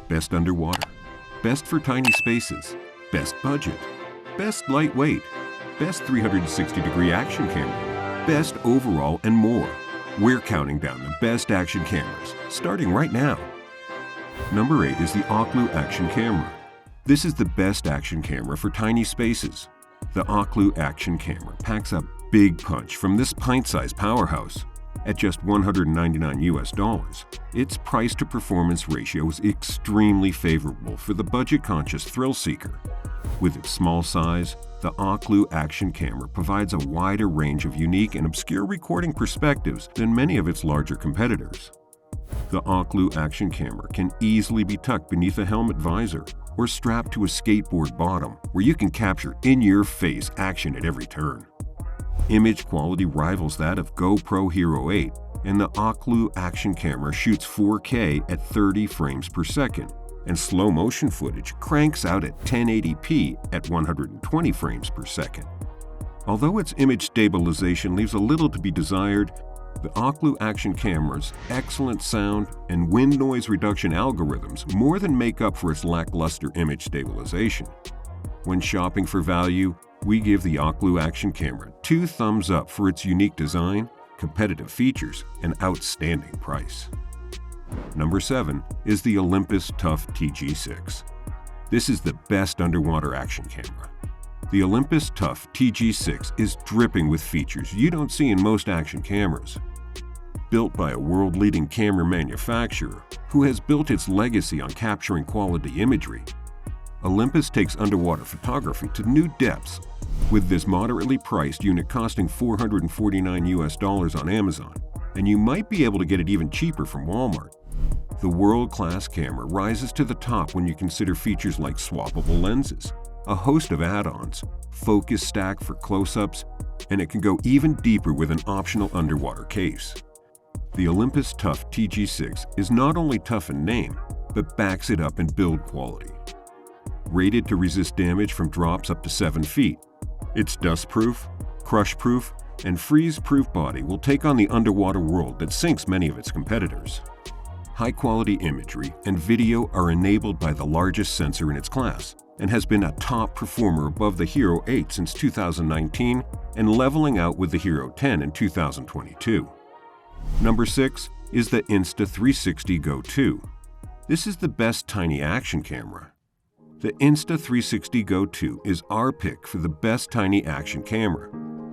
best underwater, best for tiny spaces, best budget, best lightweight, best 360-degree action camera, best overall, and more. We're counting down the best action cameras, starting right now. Number 8 is the Oclu Action Camera. This is the best action camera for tiny spaces. The Oclu Action Camera packs a big punch from this pint-sized powerhouse. At just $199 US, its price-to-performance ratio is extremely favorable for the budget-conscious thrill seeker. With its small size, the Oclu Action Camera provides a wider range of unique and obscure recording perspectives than many of its larger competitors. The Oclu Action Camera can easily be tucked beneath a helmet visor or strapped to a skateboard bottom, where you can capture in-your-face action at every turn. Image quality rivals that of GoPro Hero 8, and the Oclu Action Camera shoots 4K at 30 frames per second, and slow motion footage cranks out at 1080p at 120 frames per second. Although its image stabilization leaves a little to be desired, the Oclu Action Camera's excellent sound and wind noise reduction algorithms more than make up for its lackluster image stabilization. When shopping for value, we give the Oclu Action Camera 2 thumbs up for its unique design, competitive features, and outstanding price. Number 7 is the Olympus Tough TG6. This is the best underwater action camera. The Olympus Tough TG6 is dripping with features you don't see in most action cameras. Built by a world-leading camera manufacturer who has built its legacy on capturing quality imagery, Olympus takes underwater photography to new depths, with this moderately priced unit costing $449 US on Amazon, and you might be able to get it even cheaper from Walmart. The world-class camera rises to the top when you consider features like swappable lenses, a host of add-ons, focus stack for close-ups, and it can go even deeper with an optional underwater case. The Olympus Tough TG6 is not only tough in name, but backs it up in build quality. Rated to resist damage from drops up to 7 feet, its dust-proof, crush-proof, and freeze-proof body will take on the underwater world that sinks many of its competitors. High-quality imagery and video are enabled by the largest sensor in its class and has been a top performer above the Hero 8 since 2019 and leveling out with the Hero 10 in 2022. Number 6 is the Insta360 GO 2. This is the best tiny action camera. The Insta360 GO 2 is our pick for the best tiny action camera.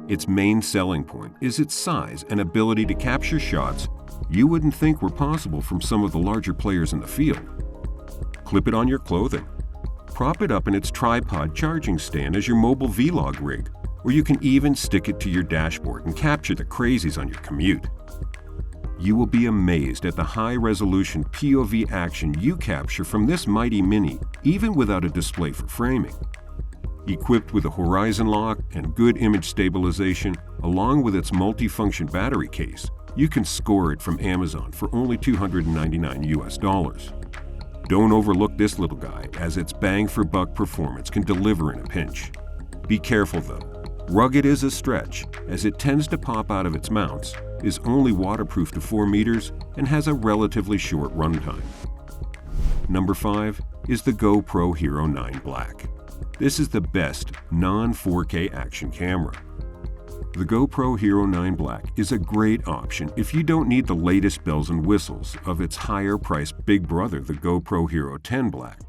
Its main selling point is its size and ability to capture shots you wouldn't think were possible from some of the larger players in the field. Clip it on your clothing. Prop it up in its tripod charging stand as your mobile vlog rig, or you can even stick it to your dashboard and capture the crazies on your commute. You will be amazed at the high-resolution POV action you capture from this mighty mini, even without a display for framing. Equipped with a horizon lock and good image stabilization, along with its multifunction battery case, you can score it from Amazon for only $299 US. Don't overlook this little guy, as its bang-for-buck performance can deliver in a pinch. Be careful though. Rugged is a stretch, as it tends to pop out of its mounts, is only waterproof to 4 meters, and has a relatively short runtime. Number 5 is the GoPro Hero 9 Black. This is the best non-4K action camera. The GoPro Hero 9 Black is a great option if you don't need the latest bells and whistles of its higher-priced big brother, the GoPro Hero 10 Black,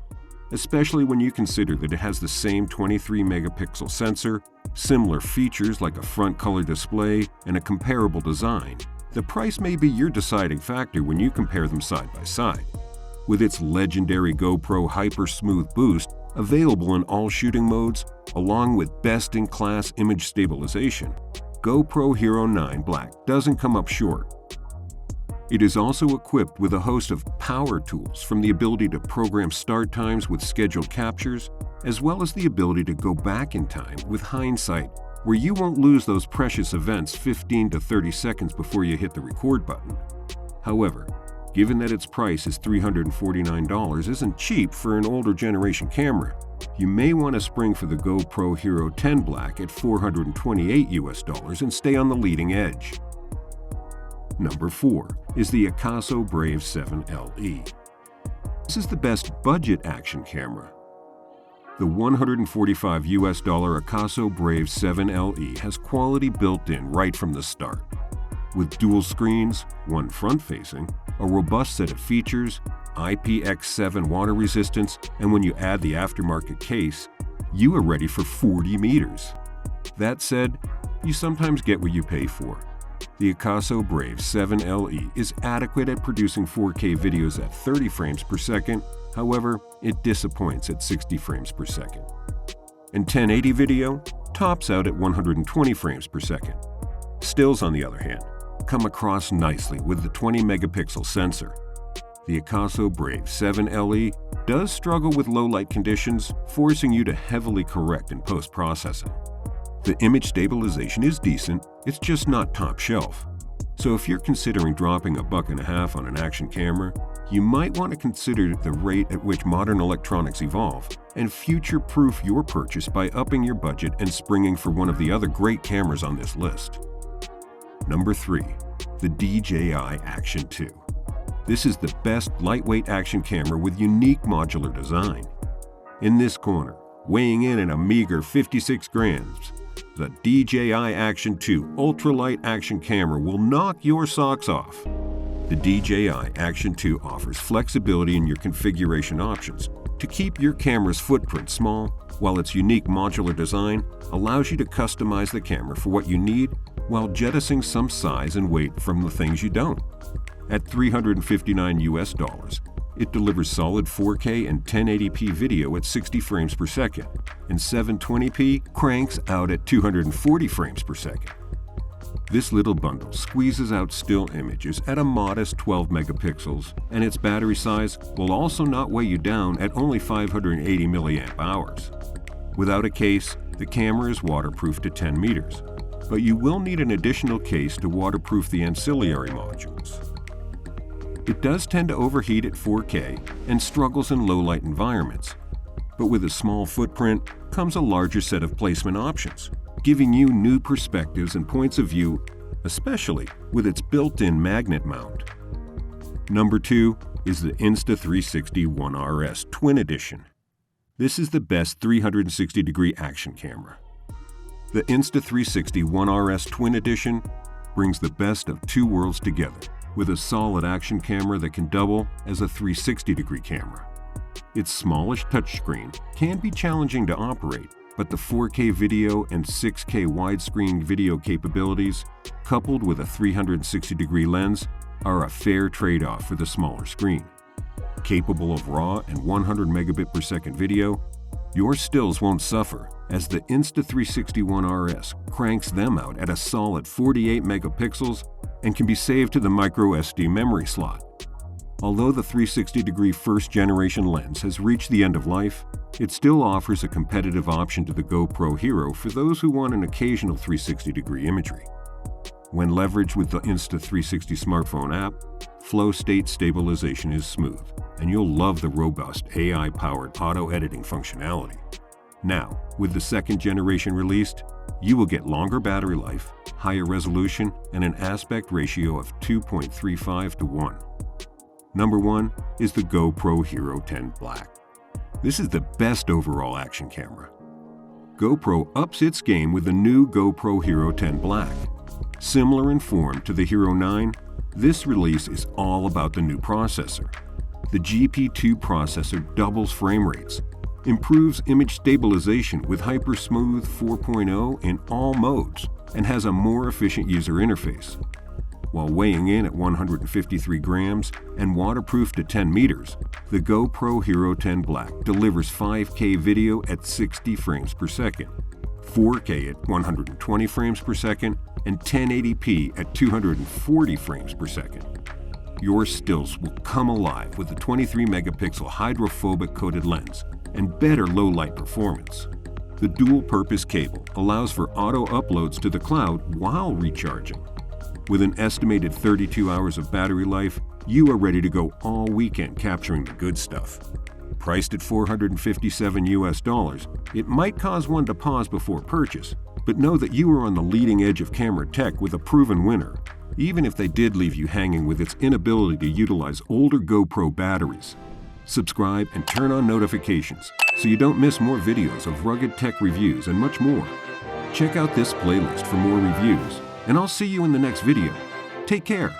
especially when you consider that it has the same 23-megapixel sensor, similar features like a front color display, and a comparable design. The price may be your deciding factor when you compare them side by side. With its legendary GoPro Hyper Smooth Boost, available in all shooting modes, along with best-in-class image stabilization, GoPro Hero 9 Black doesn't come up short. It is also equipped with a host of power tools, from the ability to program start times with scheduled captures, as well as the ability to go back in time with hindsight, where you won't lose those precious events 15 to 30 seconds before you hit the record button. However, given that its price is $349 isn't cheap for an older generation camera, you may want to spring for the GoPro Hero 10 Black at $428 US and stay on the leading edge. Number 4 is the Akaso Brave 7 LE. This is the best budget action camera. The $145 Akaso Brave 7LE has quality built in right from the start. With dual screens, one front-facing, a robust set of features, IPX7 water resistance, and when you add the aftermarket case, you are ready for 40 meters. That said, you sometimes get what you pay for. The Akaso Brave 7LE is adequate at producing 4K videos at 30 frames per second, however, it disappoints at 60 frames per second. And 1080 video tops out at 120 frames per second. Stills, on the other hand, come across nicely with the 20-megapixel sensor. The Akaso Brave 7LE does struggle with low-light conditions, forcing you to heavily correct in post-processing. The image stabilization is decent, it's just not top shelf. So if you're considering dropping $1.50 on an action camera, you might want to consider the rate at which modern electronics evolve and future-proof your purchase by upping your budget and springing for one of the other great cameras on this list. Number 3. The DJI Action 2. This is the best lightweight action camera with unique modular design. In this corner, weighing in at a meager 56 grams, the DJI Action 2 ultralight action camera will knock your socks off. The DJI Action 2 offers flexibility in your configuration options to keep your camera's footprint small, while its unique modular design allows you to customize the camera for what you need while jettisoning some size and weight from the things you don't. At $359, it delivers solid 4K and 1080p video at 60 frames per second, and 720p cranks out at 240 frames per second. This little bundle squeezes out still images at a modest 12 megapixels, and its battery size will also not weigh you down at only 580 milliamp hours. Without a case, the camera is waterproof to 10 meters, but you will need an additional case to waterproof the ancillary modules. It does tend to overheat at 4K and struggles in low-light environments, but with a small footprint comes a larger set of placement options, giving you new perspectives and points of view, especially with its built-in magnet mount. Number 2 is the Insta360 ONE RS Twin Edition. This is the best 360-degree action camera. The Insta360 ONE RS Twin Edition brings the best of two worlds together, with a solid action camera that can double as a 360-degree camera. Its smallish touchscreen can be challenging to operate, but the 4K video and 6K widescreen video capabilities, coupled with a 360-degree lens, are a fair trade-off for the smaller screen. Capable of raw and 100 megabit per second video, your stills won't suffer, as the Insta360 ONE RS cranks them out at a solid 48 megapixels and can be saved to the microSD memory slot. Although the 360-degree first-generation lens has reached the end of life, it still offers a competitive option to the GoPro Hero for those who want an occasional 360-degree imagery. When leveraged with the Insta360 smartphone app, flow state stabilization is smooth, and you'll love the robust AI-powered auto-editing functionality. Now, with the second generation released, you will get longer battery life, higher resolution, and an aspect ratio of 2.35 to 1. Number 1 is the GoPro Hero 10 Black. This is the best overall action camera. GoPro ups its game with the new GoPro Hero 10 Black. Similar in form to the Hero 9, this release is all about the new processor. The GP2 processor doubles frame rates, improves image stabilization with HyperSmooth 4.0 in all modes, and has a more efficient user interface. While weighing in at 153 grams and waterproof to 10 meters, the GoPro Hero 10 Black delivers 5K video at 60 frames per second, 4K at 120 frames per second, and 1080p at 240 frames per second. Your stills will come alive with the 23-megapixel hydrophobic coated lens and better low-light performance. The dual-purpose cable allows for auto uploads to the cloud while recharging. With an estimated 32 hours of battery life, you are ready to go all weekend capturing the good stuff. Priced at $457, it might cause one to pause before purchase, but know that you are on the leading edge of camera tech with a proven winner, even if they did leave you hanging with its inability to utilize older GoPro batteries. Subscribe and turn on notifications so you don't miss more videos of rugged tech reviews and much more. Check out this playlist for more reviews, and I'll see you in the next video. Take care.